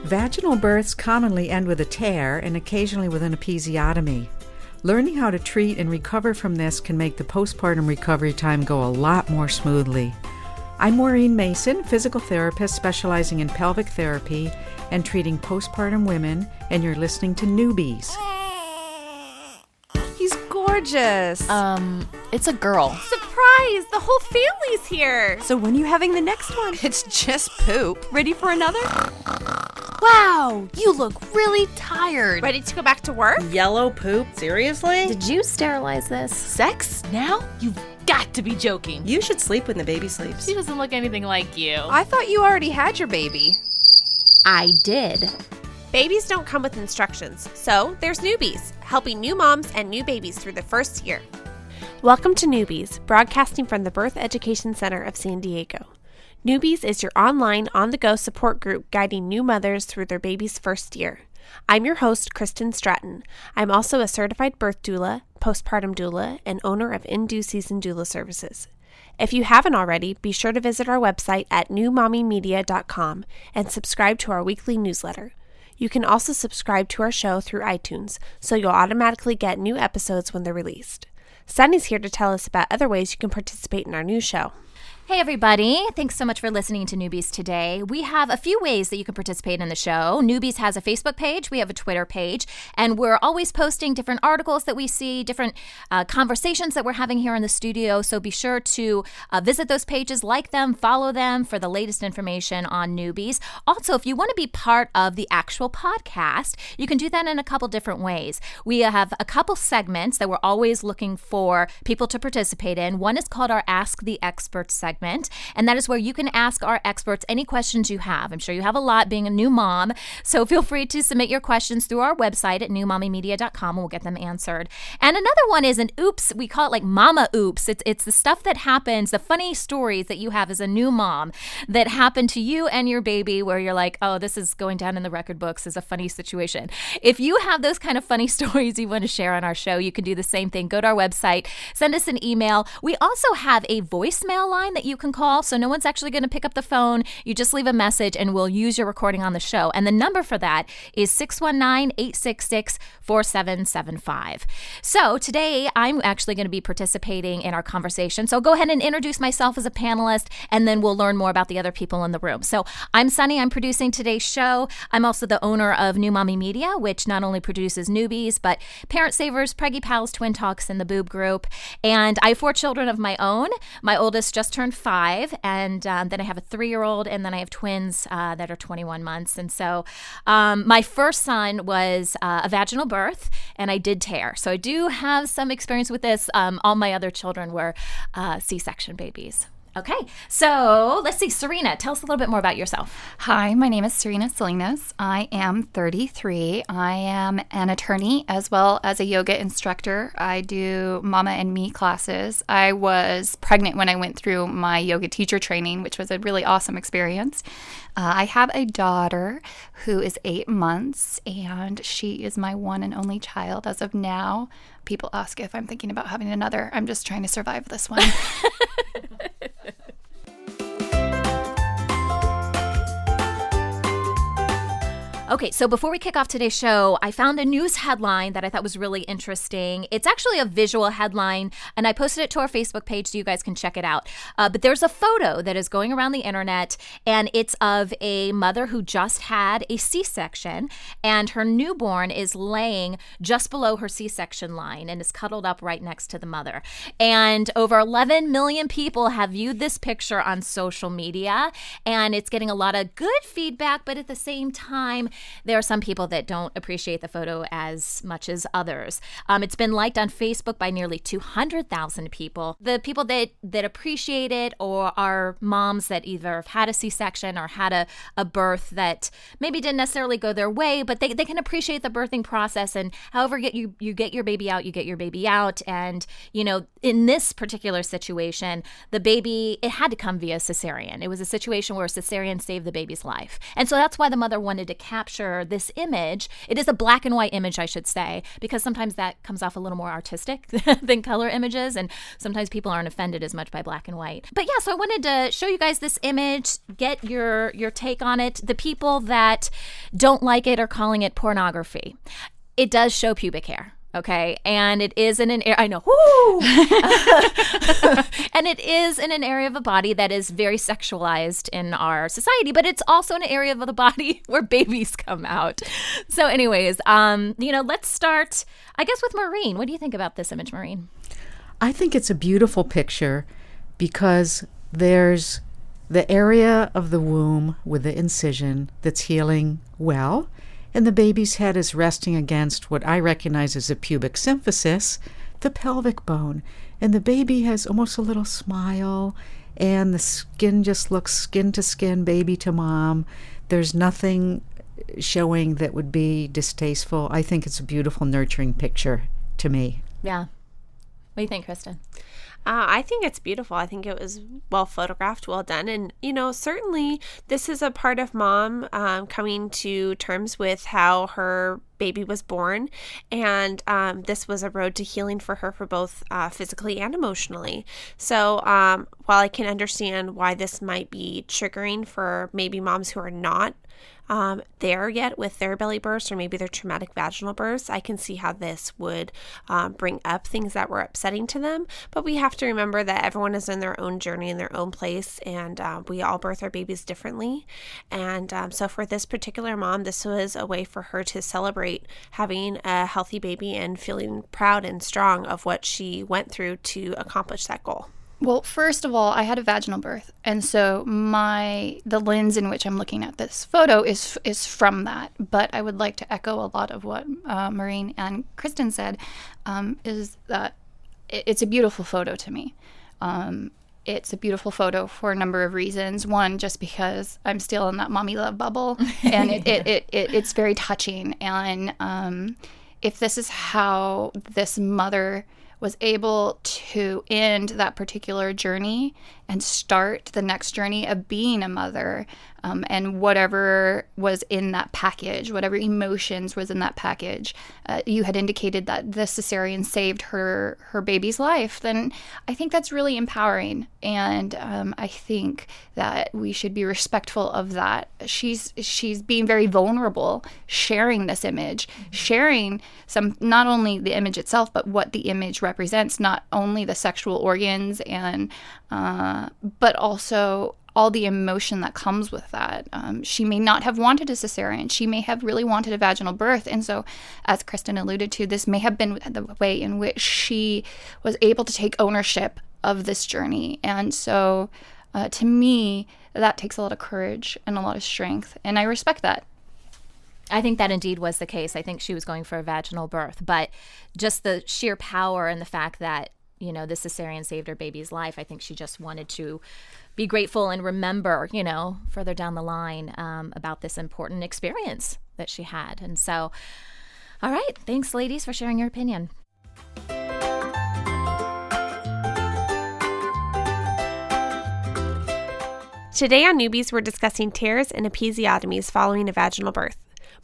Vaginal births commonly end with a tear and occasionally with an episiotomy. Learning how to treat and recover from this can make the postpartum recovery time go a lot more smoothly. I'm Maureen Mason, physical therapist specializing in pelvic therapy and treating postpartum women, and you're listening to Newbies. He's gorgeous. It's a girl. Surprise! The whole family's here. So when are you having the next one? It's just poop. Ready for another? Wow, you look really tired. Ready to go back to work? Yellow poop? Seriously? Did you sterilize this? Sex? Now? You've got to be joking. You should sleep when the baby sleeps. She doesn't look anything like you. I thought you already had your baby. I did. Babies don't come with instructions, so there's Newbies, helping new moms and new babies through the first year. Welcome to Newbies, broadcasting from the Birth Education Center of San Diego. Newbies is your online, on-the-go support group guiding new mothers through their baby's first year. I'm your host, Kristen Stratton. I'm also a certified birth doula, postpartum doula, and owner of In-Due Season Doula Services. If you haven't already, be sure to visit our website at newmommymedia.com and subscribe to our weekly newsletter. You can also subscribe to our show through iTunes, so you'll automatically get new episodes when they're released. Sunny's here to tell us about other ways you can participate in our new show. Hey everybody, thanks so much for listening to Newbies today. We have a few ways that you can participate in the show. Newbies has a Facebook page, we have a Twitter page, and we're always posting different articles that we see, different conversations that we're having here in the studio, so be sure to visit those pages, like them, follow them for the latest information on Newbies. Also, if you want to be part of the actual podcast, you can do that in a couple different ways. We have a couple segments that we're always looking for people to participate in. One is called our Ask the Experts segment. And that is where you can ask our experts any questions you have. I'm sure you have a lot being a new mom, so feel free to submit your questions through our website at newmommymedia.com and we'll get them answered. And another one is an oops, we call it like mama oops. It's the stuff that happens, the funny stories that you have as a new mom that happen to you and your baby where you're like, oh, this is going down in the record books as a funny situation. If you have those kind of funny stories you want to share on our show, you can do the same thing. Go to our website, send us an email. We also have a voicemail line that you can call, so no one's actually going to pick up the phone. You just leave a message and we'll use your recording on the show. And the number for that is 619-866-4775. So today I'm actually going to be participating in our conversation. So I'll go ahead and introduce myself as a panelist and then we'll learn more about the other people in the room. So I'm Sunny. I'm producing today's show. I'm also the owner of New Mommy Media, which not only produces Newbies, but Parent Savers, Preggy Pals, Twin Talks, and the Boob Group. And I have 4 children of my own. My oldest just turned 5, and then I have a 3-year-old, and then I have twins that are 21 months. And so my first son was a vaginal birth, and I did tear. So I do have some experience with this. All my other children were C-section babies. Okay, so let's see. Serena, tell us a little bit more about yourself. Hi, my name is Serena Salinas. I am 33. I am an attorney as well as a yoga instructor. I do Mama and Me classes. I was pregnant when I went through my yoga teacher training, which was a really awesome experience. I have a daughter who is 8 months, and she is my one and only child as of now. People ask if I'm thinking about having another. I'm just trying to survive this one. Okay, so before we kick off today's show, I found a news headline that I thought was really interesting. It's actually a visual headline, and I posted it to our Facebook page so you guys can check it out. But there's a photo that is going around the internet, and it's of a mother who just had a C-section, and her newborn is laying just below her C-section line and is cuddled up right next to the mother. And over 11 million people have viewed this picture on social media, and it's getting a lot of good feedback, but at the same time, there are some people that don't appreciate the photo as much as others. It's been liked on Facebook by nearly 200,000 people. The people that appreciate it or are moms that either have had a C-section or had a birth that maybe didn't necessarily go their way, but they can appreciate the birthing process, and however you get your baby out, you get your baby out. And, you know, in this particular situation, the baby, it had to come via cesarean. It was a situation where a cesarean saved the baby's life. And so that's why the mother wanted to capture capture this image. It is a black and white image, I should say, because sometimes that comes off a little more artistic than color images, and sometimes people aren't offended as much by black and white. But yeah, so I wanted to show you guys this image, get your take on it. The people that don't like it are calling it pornography. It does show pubic hair. Okay, and it is in an area, I know, woo! And it is in an area of the body that is very sexualized in our society, but it's also an area of the body where babies come out. So anyways, let's start, I guess, with Maureen. What do you think about this image, Maureen? I think it's a beautiful picture because there's the area of the womb with the incision that's healing well, and the baby's head is resting against what I recognize as a pubic symphysis, the pelvic bone. And the baby has almost a little smile, and the skin just looks skin to skin, baby to mom. There's nothing showing that would be distasteful. I think it's a beautiful, nurturing picture to me. Yeah. What do you think, Kristen? I think it's beautiful. I think it was well photographed, well done. And, certainly this is a part of mom coming to terms with how her baby was born. And this was a road to healing for her for both physically and emotionally. So while I can understand why this might be triggering for maybe moms who are not there yet with their belly bursts or maybe their traumatic vaginal births, I can see how this would bring up things that were upsetting to them. But we have to remember that everyone is in their own journey in their own place, and we all birth our babies differently. And so for this particular mom, this was a way for her to celebrate having a healthy baby and feeling proud and strong of what she went through to accomplish that goal. Well, first of all, I had a vaginal birth, and so the lens in which I'm looking at this photo is from that. But I would like to echo a lot of what Maureen and Kristen said, is that it's a beautiful photo to me. It's a beautiful photo for a number of reasons. One, just because I'm still in that mommy love bubble, and it's very touching. And if this is how this mother was able to end that particular journey and start the next journey of being a mother, and whatever was in that package, whatever emotions was in that package, you had indicated that the cesarean saved her baby's life, then I think that's really empowering. And I think that we should be respectful of that. She's being very vulnerable, sharing this image, sharing not only the image itself, but what the image represents, not only the sexual organs and but also all the emotion that comes with that. She may not have wanted a cesarean. She may have really wanted a vaginal birth. And so, as Kristen alluded to, this may have been the way in which she was able to take ownership of this journey. And so, to me, that takes a lot of courage and a lot of strength. And I respect that. I think that indeed was the case. I think she was going for a vaginal birth. But just the sheer power and the fact that, the cesarean saved her baby's life, I think she just wanted to be grateful and remember, further down the line about this important experience that she had. And so, all right. Thanks, ladies, for sharing your opinion. Today on Newbies, we're discussing tears and episiotomies following a vaginal birth.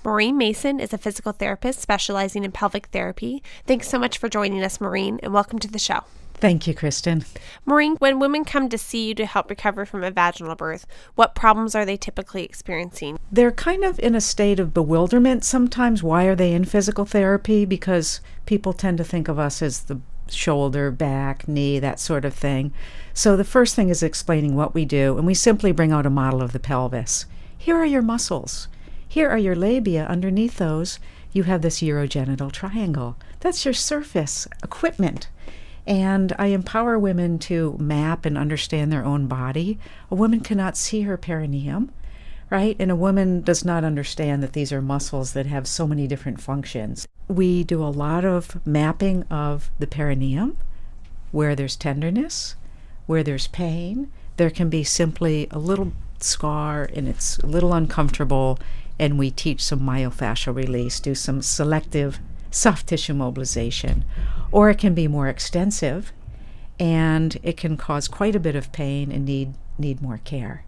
Maureen Mason is a physical therapist specializing in pelvic therapy. Thanks so much for joining us, Maureen, and welcome to the show. Thank you, Kristen. Maureen, when women come to see you to help recover from a vaginal birth, what problems are they typically experiencing? They're kind of in a state of bewilderment sometimes. Why are they in physical therapy? Because people tend to think of us as the shoulder, back, knee, that sort of thing. So the first thing is explaining what we do, and we simply bring out a model of the pelvis. Here are your muscles. Here are your labia. Underneath those, you have this urogenital triangle. That's your surface equipment. And I empower women to map and understand their own body. A woman cannot see her perineum, right? And a woman does not understand that these are muscles that have so many different functions. We do a lot of mapping of the perineum, where there's tenderness, where there's pain. There can be simply a little scar and it's a little uncomfortable, and we teach some myofascial release, do some selective soft tissue mobilization. Or it can be more extensive, and it can cause quite a bit of pain and need more care.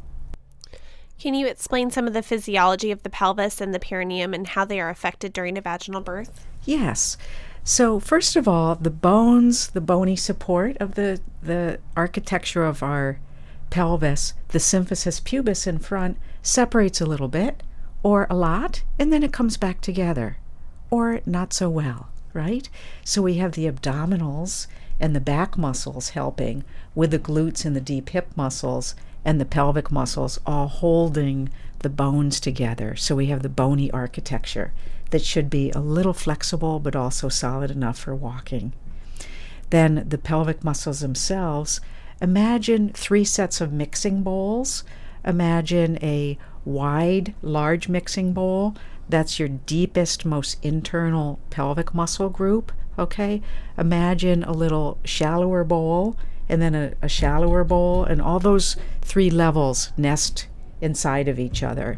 Can you explain some of the physiology of the pelvis and the perineum and how they are affected during a vaginal birth? Yes. So first of all, the bones, the bony support of the architecture of our pelvis, the symphysis pubis in front, separates a little bit or a lot, and then it comes back together, or not so well, right? So we have the abdominals and the back muscles helping with the glutes and the deep hip muscles and the pelvic muscles all holding the bones together. So we have the bony architecture that should be a little flexible but also solid enough for walking. Then the pelvic muscles themselves, imagine 3 sets of mixing bowls. Imagine a wide, large mixing bowl. That's your deepest, most internal pelvic muscle group, okay? Imagine a little shallower bowl and then a shallower bowl, and all those 3 levels nest inside of each other.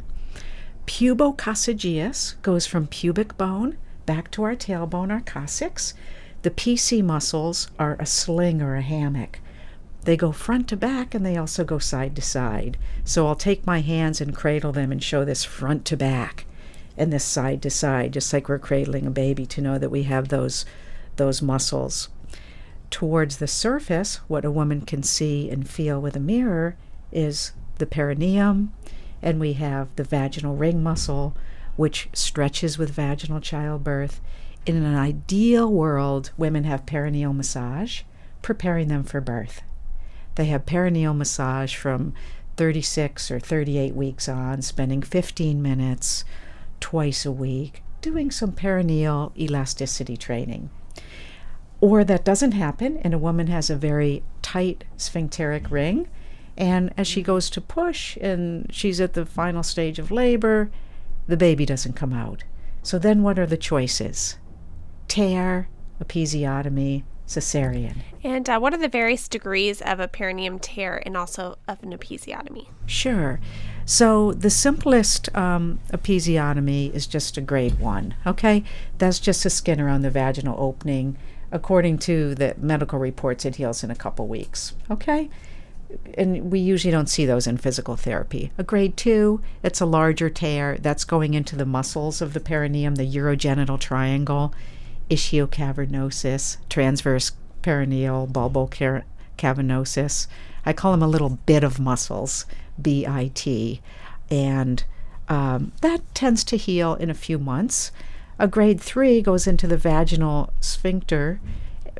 Pubococcygeus goes from pubic bone back to our tailbone, our coccyx. The PC muscles are a sling or a hammock. They go front to back and they also go side to side. So I'll take my hands and cradle them and show this front to back and this side to side, just like we're cradling a baby, to know that we have those muscles. Towards the surface, what a woman can see and feel with a mirror is the perineum, and we have the vaginal ring muscle, which stretches with vaginal childbirth. In an ideal world, women have perineal massage, preparing them for birth. They have perineal massage from 36 or 38 weeks on, spending 15 minutes twice a week, doing some perineal elasticity training. Or that doesn't happen, and a woman has a very tight sphincteric ring, and as she goes to push and she's at the final stage of labor, the baby doesn't come out. So then what are the choices? Tear, episiotomy, cesarean. And what are the various degrees of a perineum tear and also of an episiotomy? Sure. So the simplest episiotomy is just a grade 1, okay? That's just a skin around the vaginal opening. According to the medical reports, it heals in a couple weeks, okay? And we usually don't see those in physical therapy. A grade 2, it's a larger tear. That's going into the muscles of the perineum, the urogenital triangle, ischiocavernosus, transverse perineal bulbocavernosus. I call them a little bit of muscles, BIT. And that tends to heal in a few months. A grade 3 goes into the vaginal sphincter,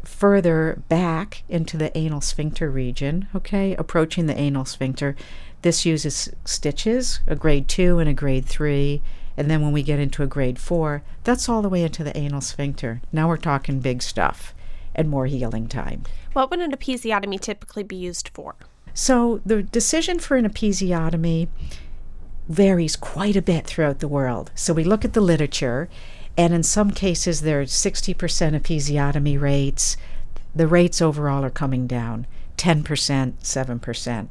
further back into the anal sphincter region, okay, approaching the anal sphincter. This uses stitches, a grade 2 and a grade 3, and then when we get into a grade 4, that's all the way into the anal sphincter. Now we're talking big stuff and more healing time. What would an episiotomy typically be used for? So the decision for an episiotomy varies quite a bit throughout the world. So we look at the literature, and in some cases there's 60% episiotomy rates. The rates overall are coming down, 10%, 7%.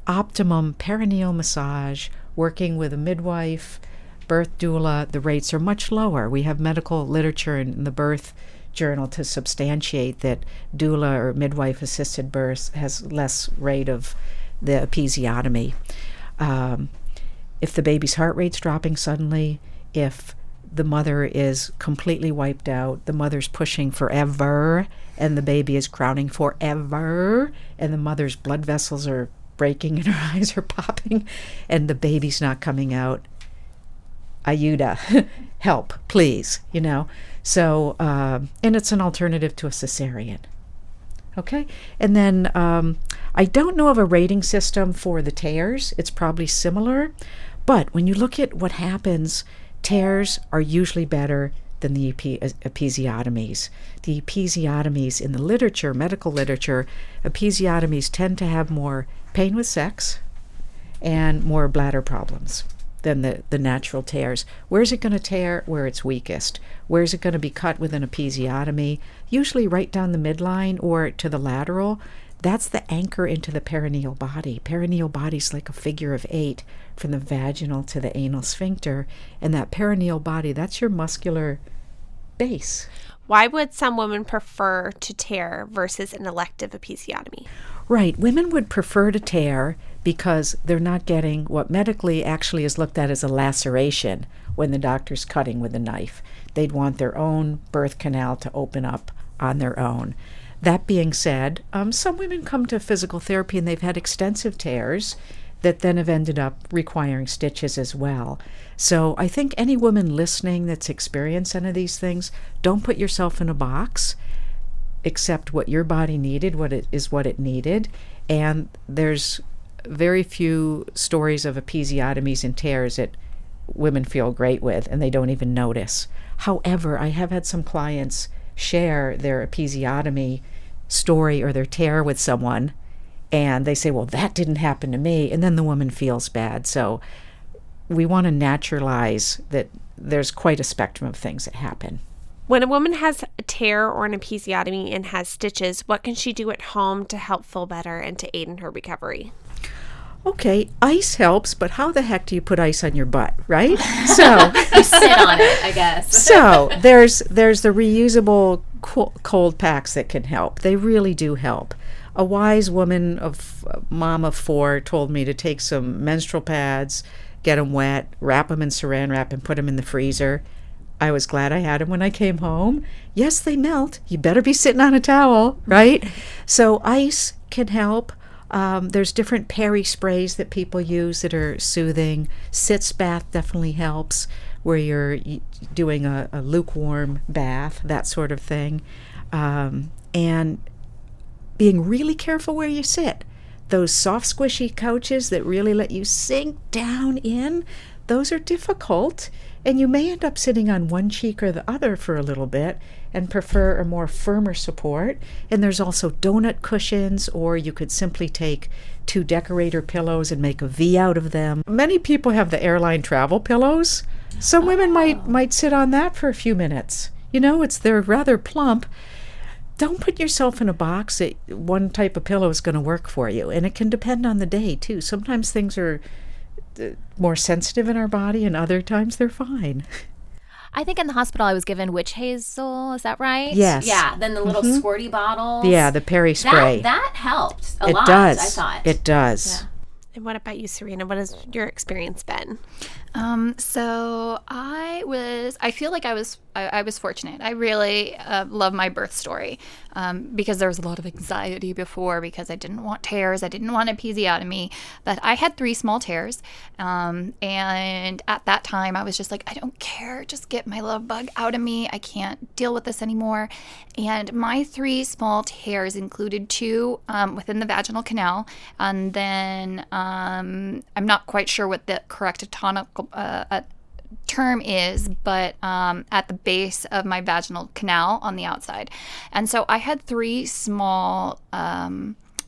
Optimum perineal massage, working with a midwife, birth doula, the rates are much lower. We have medical literature in the birth journal to substantiate that doula or midwife-assisted birth has less rate of the episiotomy. If the baby's heart rate's dropping suddenly, if the mother is completely wiped out, the mother's pushing forever, and the baby is crowning forever, and the mother's blood vessels are breaking and her eyes are popping, and the baby's not coming out, Ayuda, help, please, you know. So, and it's an alternative to a cesarean. Okay? And then I don't know of a rating system for the tears. It's probably similar. But when you look at what happens, tears are usually better than the episiotomies. The episiotomies in the literature, medical literature, episiotomies tend to have more pain with sex and more bladder problems than the natural tears. Where's it going to tear? Where it's weakest. Where's it going to be cut with an episiotomy? Usually right down the midline or to the lateral. That's the anchor into the perineal body. Perineal body's like a figure of 8 from the vaginal to the anal sphincter. And that perineal body, that's your muscular base. Why would some women prefer to tear versus an elective episiotomy? Right. Women would prefer to tear because they're not getting what medically actually is looked at as a laceration when the doctor's cutting with a knife. They'd want their own birth canal to open up on their own. That being said, some women come to physical therapy and they've had extensive tears that then have ended up requiring stitches as well. So I think any woman listening that's experienced any of these things, don't put yourself in a box. Accept what your body needed, what it needed. And there's very few stories of episiotomies and tears that women feel great with and they don't even notice. However, I have had some clients share their episiotomy story or their tear with someone, and they say, well, that didn't happen to me, and then the woman feels bad. So we want to naturalize that there's quite a spectrum of things that happen. When a woman has a tear or an episiotomy and has stitches, what can she do at home to help feel better and to aid in her recovery? Okay, ice helps, but how the heck do you put ice on your butt, right? So You sit on it, I guess. So there's the reusable cold packs that can help. They really do help. A wise mom of 4 told me to take some menstrual pads, get them wet, wrap them in saran wrap, and put them in the freezer. I was glad I had them when I came home. Yes, they melt. You better be sitting on a towel, right? So ice can help. There's different peri sprays that people use that are soothing. Sitz bath definitely helps, where you're doing a lukewarm bath, that sort of thing. And being really careful where you sit. Those soft, squishy couches that really let you sink down in, those are difficult. And you may end up sitting on one cheek or the other for a little bit and prefer a more firmer support. And there's also donut cushions, or you could simply take 2 decorator pillows and make a V out of them. Many people have the airline travel pillows. Some women might sit on that for a few minutes. You know, they're rather plump. Don't put yourself in a box that one type of pillow is going to work for you. And it can depend on the day, too. Sometimes things are more sensitive in our body, and other times they're fine. I think in the hospital I was given witch hazel. Is that right? Yes. Yeah. Then the little squirty bottles. Yeah, the peri spray. That helped a It lot. does. I thought It does. Yeah. And what about you, Serena? What has your experience been? So I feel like I was fortunate. I really love my birth story because there was a lot of anxiety before because I didn't want tears. I didn't want episiotomy, but I had 3 small tears. And at that time I was just like, I don't care. Just get my love bug out of me. I can't deal with this anymore. And my 3 small tears included 2 within the vaginal canal. And then I'm not quite sure what the correct anatomical term is, but at the base of my vaginal canal on the outside. And so I had 3 small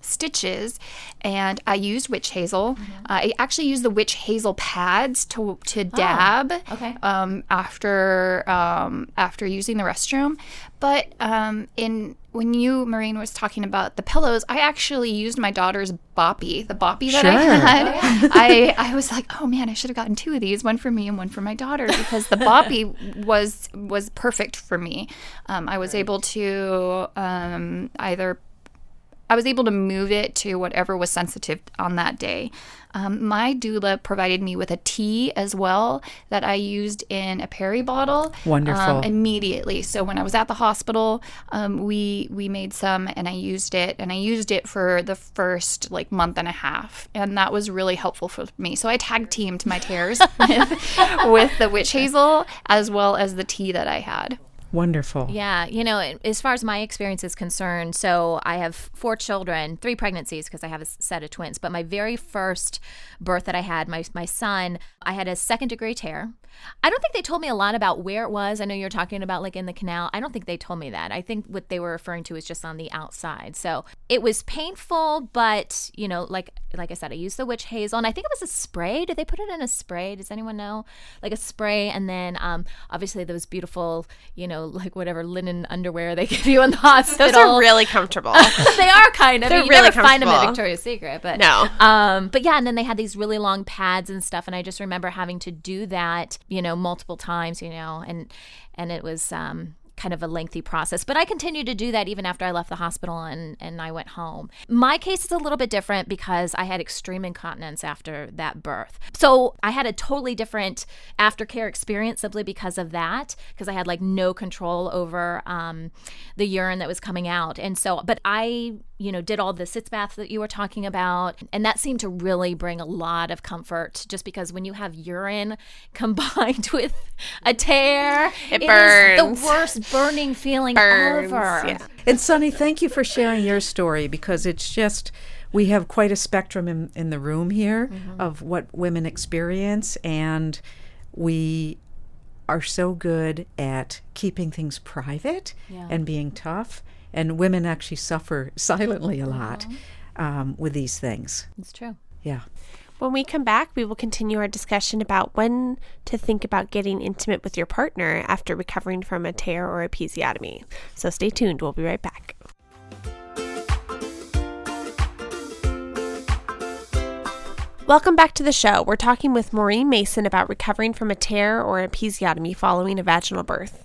stitches, and I used witch hazel. I actually used the witch hazel pads to dab after using the restroom. But when you, Maureen, was talking about the pillows, I actually used my daughter's boppy, the boppy that I had. I was like, oh man, I should have gotten 2 of these, one for me and one for my daughter, because the boppy was perfect for me. I was able to I was able to move it to whatever was sensitive on that day. My doula provided me with a tea as well that I used in a peri bottle. Wonderful. Immediately. So when I was at the hospital, we made some, and I used it for the first month and a half, and that was really helpful for me. So I tag teamed my tears with the witch hazel as well as the tea that I had. Wonderful. Yeah. As far as my experience is concerned, so I have 4 children, 3 pregnancies because I have a set of twins. But my very first birth that I had, my son, I had a 2nd-degree tear. I don't think they told me a lot about where it was. I know you're talking about in the canal. I don't think they told me that. I think what they were referring to is just on the outside. So it was painful, but like I said, I used the witch hazel, and I think it was a spray. Did they put it in a spray? Does anyone know? Like a spray, and then obviously those beautiful, whatever linen underwear they give you in the hospital. Those are really comfortable. They are kind of. They're you really never find them at comfortable. Victoria's Secret, but No. But yeah, and then they had these really long pads and stuff, and I just remember having to do that, multiple times, and it was kind of a lengthy process. But I continued to do that even after I left the hospital and I went home. My case is a little bit different because I had extreme incontinence after that birth. So I had a totally different aftercare experience simply because of that, because I had like no control over the urine that was coming out. And so, but I, did all the sitz baths that you were talking about. And that seemed to really bring a lot of comfort, just because when you have urine combined with a tear, it burns. is the worst burning feeling Burns, ever. yeah. And Sunny, thank you for sharing your story, because it's just, we have quite a spectrum in the room here of what women experience, and we are so good at keeping things private and being tough, and women actually suffer silently a lot with these things. It's true. Yeah. When we come back, we will continue our discussion about when to think about getting intimate with your partner after recovering from a tear or episiotomy. So stay tuned. We'll be right back. Welcome back to the show. We're talking with Maureen Mason about recovering from a tear or episiotomy following a vaginal birth.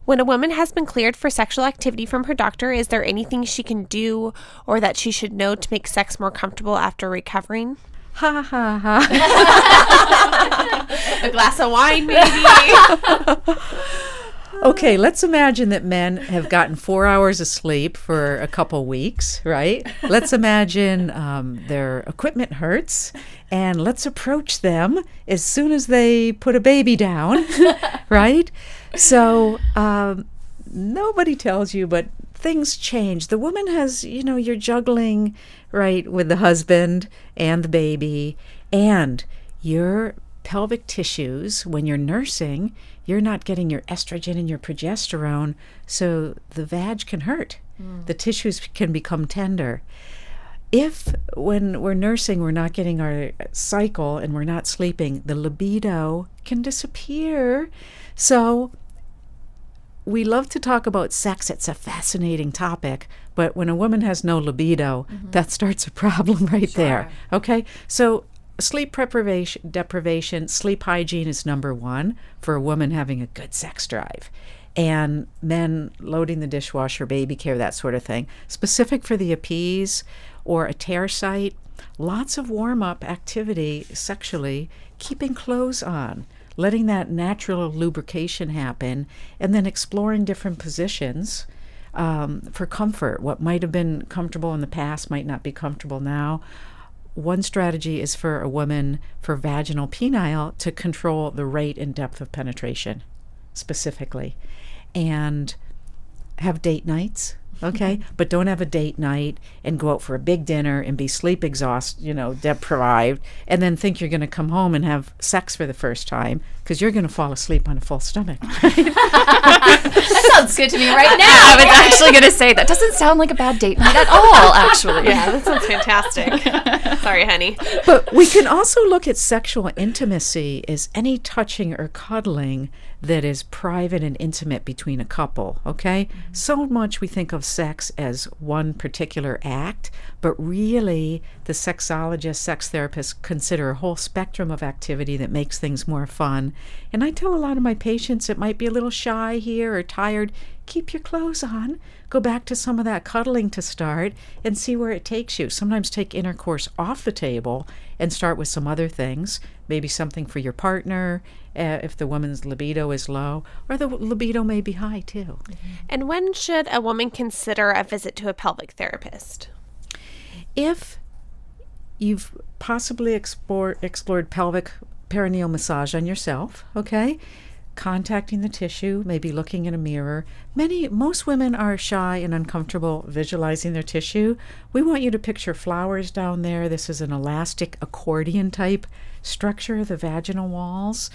When a woman has been cleared for sexual activity from her doctor, is there anything she can do or that she should know to make sex more comfortable after recovering? Ha ha ha. A glass of wine, maybe? Okay, let's imagine that men have gotten 4 hours of sleep for a couple weeks, right? Let's imagine their equipment hurts, and let's approach them as soon as they put a baby down, right? So nobody tells you, but things change. The woman has, you're juggling, right, with the husband and the baby, and your pelvic tissues, when you're nursing, you're not getting your estrogen and your progesterone, so the vag can hurt. The tissues can become tender. If, when we're nursing, we're not getting our cycle and we're not sleeping, the libido can disappear. So we love to talk about sex. It's a fascinating topic. But when a woman has no libido, that starts a problem right there. Okay? So sleep deprivation, sleep hygiene is number one for a woman having a good sex drive. And men loading the dishwasher, baby care, that sort of thing. Specific for the EPs or a tear site, lots of warm-up activity sexually, keeping clothes on, letting that natural lubrication happen, and then exploring different positions for comfort. What might have been comfortable in the past might not be comfortable now. One strategy is for a woman, for vaginal penile, to control the rate and depth of penetration specifically, and have date nights, okay? But don't have a date night and go out for a big dinner and be sleep exhausted, deprived, and then think you're going to come home and have sex for the first time, because you're going to fall asleep on a full stomach. That sounds good to me right now. I was actually going to say, that doesn't sound like a bad date night at all, actually. Yeah, that sounds fantastic. Sorry, honey. But we can also look at sexual intimacy as any touching or cuddling that is private and intimate between a couple, okay? So much we think of sex as one particular act, but really the sexologists, sex therapists consider a whole spectrum of activity that makes things more fun. And I tell a lot of my patients that might be a little shy here or tired, keep your clothes on, go back to some of that cuddling to start and see where it takes you. Sometimes take intercourse off the table and start with some other things, maybe something for your partner, if the woman's libido is low, or the libido may be high too. And when should a woman consider a visit to a pelvic therapist? If you've possibly explored pelvic perineal massage on yourself, okay, contacting the tissue, maybe looking in a mirror. Most women are shy and uncomfortable visualizing their tissue. We want you to picture flowers down there. This is an elastic accordion type structure, the vaginal walls.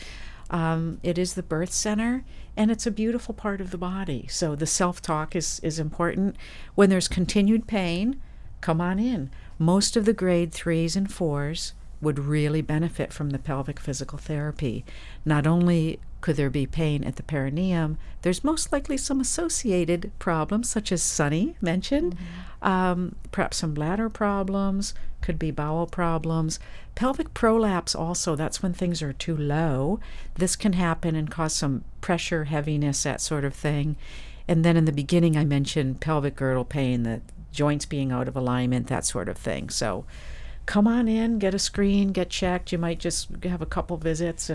It is the birth center, and it's a beautiful part of the body. So the self-talk is important. When there's continued pain, come on in. Most of the grade 3s and 4s would really benefit from the pelvic physical therapy. Not only could there be pain at the perineum, there's most likely some associated problems, such as Sunny mentioned, perhaps some bladder problems, could be bowel problems. Pelvic prolapse also, that's when things are too low. This can happen and cause some pressure, heaviness, that sort of thing. And then in the beginning I mentioned pelvic girdle pain, the joints being out of alignment, that sort of thing. So come on in, get a screen, get checked. You might just have a couple visits,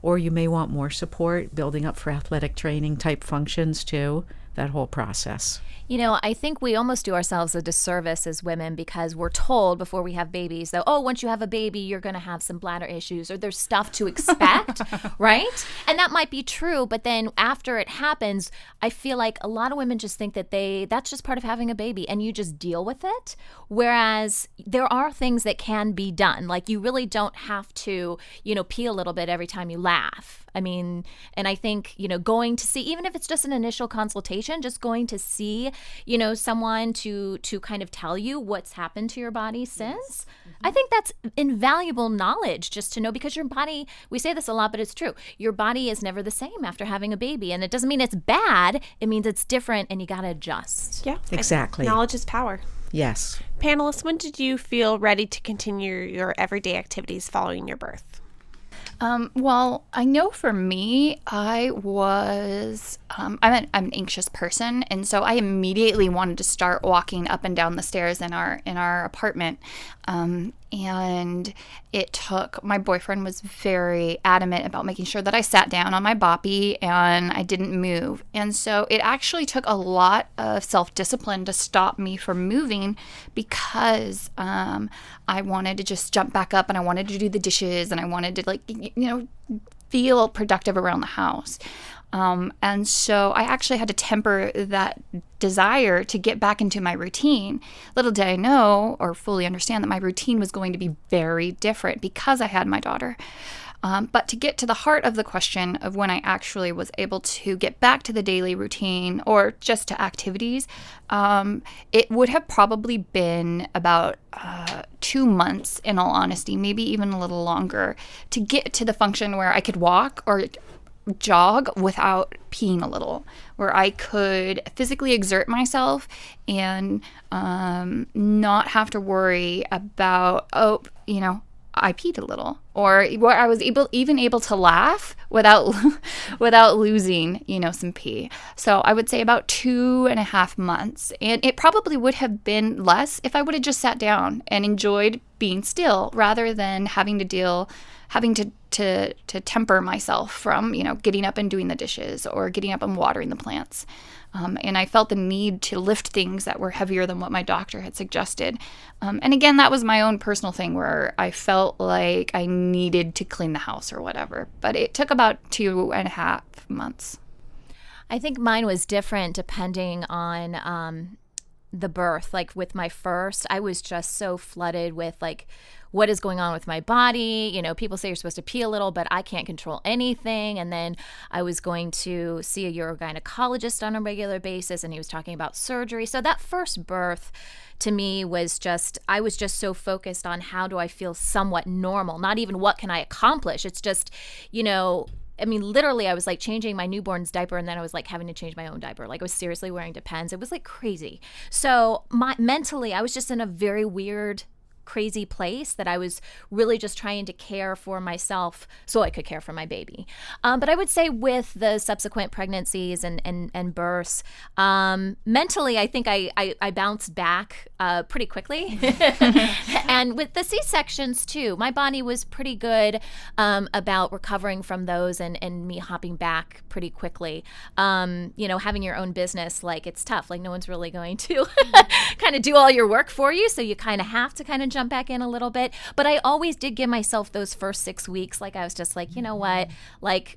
or you may want more support, building up for athletic training type functions too, that whole process. You know, I think we almost do ourselves a disservice as women because we're told before we have babies that, oh, once you have a baby, you're going to have some bladder issues or there's stuff to expect, right? And that might be true, but then after it happens, I feel like a lot of women just think that that's just part of having a baby and you just deal with it. Whereas there are things that can be done. Like you really don't have to, pee a little bit every time you laugh. I mean, and I think, going to see, even if it's just an initial consultation, just going to see, someone to kind of tell you what's happened to your body since. I think that's invaluable knowledge just to know, because your body, we say this a lot, but it's true. Your body is never the same after having a baby. And it doesn't mean it's bad. It means it's different and you got to adjust. Yeah, exactly. Knowledge is power. Yes. Panelists, when did you feel ready to continue your everyday activities following your birth? Well, I know for me, I was, I'm an anxious person. And so I immediately wanted to start walking up and down the stairs in our apartment. And it took, my boyfriend was very adamant about making sure that I sat down on my boppy and I didn't move. And so it actually took a lot of self-discipline to stop me from moving because I wanted to just jump back up and I wanted to do the dishes and I wanted to feel productive around the house. And so I actually had to temper that desire to get back into my routine. Little did I know or fully understand that my routine was going to be very different because I had my daughter. But to get to the heart of the question of when I actually was able to get back to the daily routine or just to activities, it would have probably been about 2 months, in all honesty, maybe even a little longer, to get to the function where I could walk or jog without peeing a little, where I could physically exert myself and not have to worry about, I peed a little, or where I was able to laugh without losing, some pee. So I would say about 2.5 months. And it probably would have been less if I would have just sat down and enjoyed being still rather than having to temper myself from, getting up and doing the dishes or getting up and watering the plants. And I felt the need to lift things that were heavier than what my doctor had suggested. And again, that was my own personal thing where I felt like I needed to clean the house or whatever. But it took about 2.5 months. I think mine was different depending on the birth. Like with my first, I was just so flooded with what is going on with my body. People say you're supposed to pee a little, but I can't control anything. And then I was going to see a urogynecologist on a regular basis, and he was talking about surgery. So that first birth to me was I was just so focused on how do I feel somewhat normal, not even what can I accomplish. It's just, literally I was changing my newborn's diaper and then I was having to change my own diaper. I was seriously wearing Depends. It was crazy. So mentally I was just in a very weird, crazy place that I was really just trying to care for myself so I could care for my baby. But I would say with the subsequent pregnancies and births, mentally, I think I bounced back pretty quickly. And with the C-sections too, my body was pretty good about recovering from those and me hopping back pretty quickly. Having your own business, it's tough. No one's really going to kind of do all your work for you. So you kind of have to kind of jump back in a little bit. But I always did give myself those first 6 weeks. I was just you know what?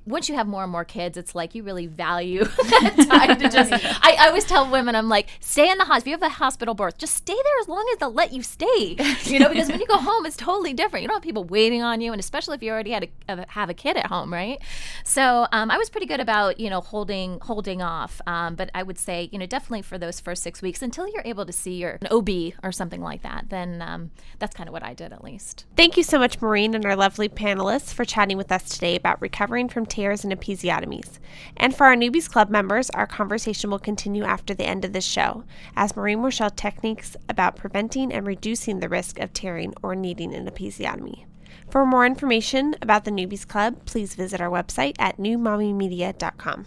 Once you have more and more kids, it's you really value that time to just, I always tell women, I'm stay in the hospital. If you have a hospital birth, just stay there as long as they'll let you stay. Because when you go home, it's totally different. You don't have people waiting on you. And especially if you already have a kid at home, right? So I was pretty good about, holding off. But I would say, definitely for those first 6 weeks until you're able to see your OB or something like that, then that's kind of what I did, at least. Thank you so much, Maureen, and our lovely panelists for chatting with us today about recovering from tears and episiotomies. And for our Newbies Club members, our conversation will continue after the end of this show, as Maureen will share techniques about preventing and reducing the risk of tearing or needing an episiotomy. For more information about the Newbies Club, please visit our website at newmommymedia.com.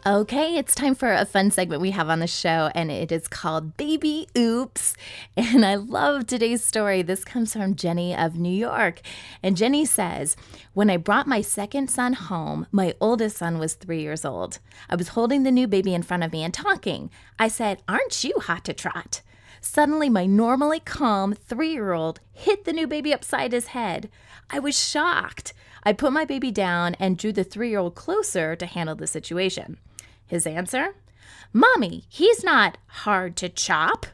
Okay, it's time for a fun segment we have on the show, and it is called Baby Oops. And I love today's story. This comes from Jenny of New York. And Jenny says, when I brought my second son home, my oldest son was 3 years old. I was holding the new baby in front of me and talking. I said, "Aren't you hot to trot?" Suddenly, my normally calm 3-year-old hit the new baby upside his head. I was shocked. I put my baby down and drew the 3-year-old closer to handle the situation. His answer? "Mommy, he's not hard to chop."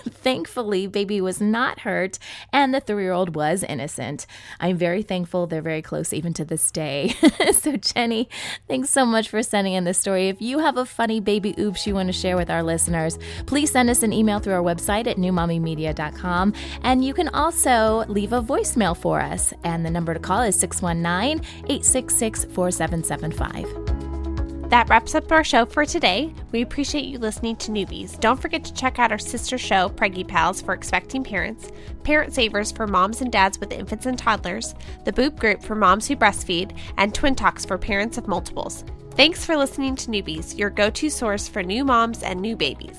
Thankfully, baby was not hurt and the 3-year-old was innocent. I'm very thankful they're very close even to this day. So Jenny, thanks so much for sending in this story. If you have a funny baby oops you want to share with our listeners, please send us an email through our website at newmommymedia.com. And you can also leave a voicemail for us. And the number to call is 619-866-4775. That wraps up our show for today. We appreciate you listening to Newbies. Don't forget to check out our sister show, Preggy Pals, for expecting parents, Parent Savers for moms and dads with infants and toddlers, the Boop Group for moms who breastfeed, and Twin Talks for parents of multiples. Thanks for listening to Newbies, your go-to source for new moms and new babies.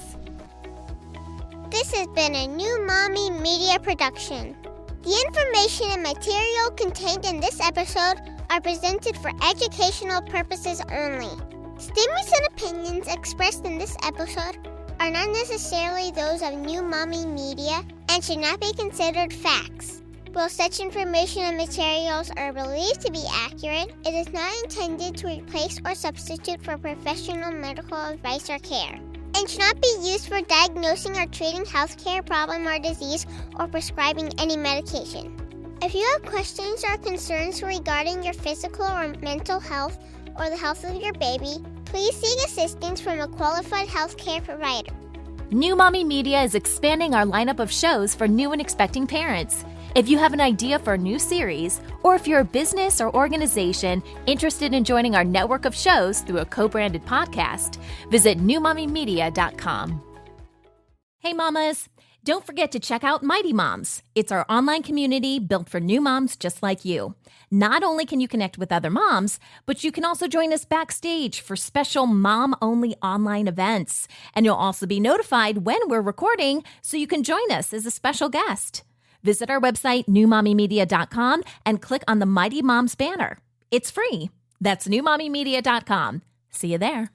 This has been a New Mommy Media production. The information and material contained in this episode are presented for educational purposes only. Statements and opinions expressed in this episode are not necessarily those of New Mommy Media and should not be considered facts. While such information and materials are believed to be accurate, it is not intended to replace or substitute for professional medical advice or care, and should not be used for diagnosing or treating healthcare problem or disease or prescribing any medication. If you have questions or concerns regarding your physical or mental health or the health of your baby, please seek assistance from a qualified healthcare provider. New Mommy Media is expanding our lineup of shows for new and expecting parents. If you have an idea for a new series, or if you're a business or organization interested in joining our network of shows through a co-branded podcast, visit newmommymedia.com. Hey mamas, don't forget to check out Mighty Moms. It's our online community built for new moms just like you. Not only can you connect with other moms, but you can also join us backstage for special mom-only online events. And you'll also be notified when we're recording so you can join us as a special guest. Visit our website, newmommymedia.com, and click on the Mighty Moms banner. It's free. That's newmommymedia.com. See you there.